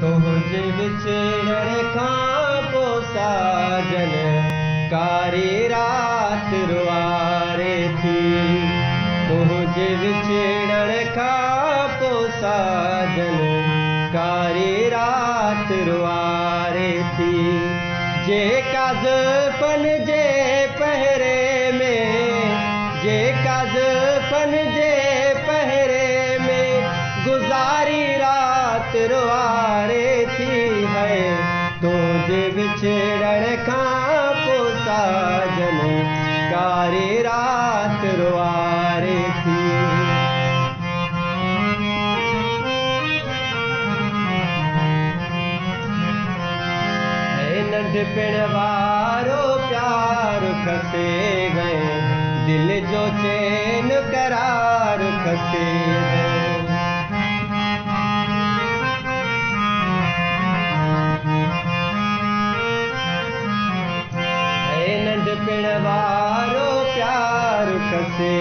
तुझे विछड़ण खां पोइ साजन कारी रात रुआरे थी। तुझे विछड़ण खां पोइ साजन कारी रात रुआरे थी। जेका ज़ुल्फ़न जे पहरे में जेका ज़ुल्फ़न जे पहरे में गुज़ारी रात रुआरे थी है। तुझे विछड़ण खां पोइ साजन कारी रात रुआरे थी। नंढपिण वारो प्यार खसे गए दिल जो चैन करार खसे गए। नंढपिण वारो प्यार खसे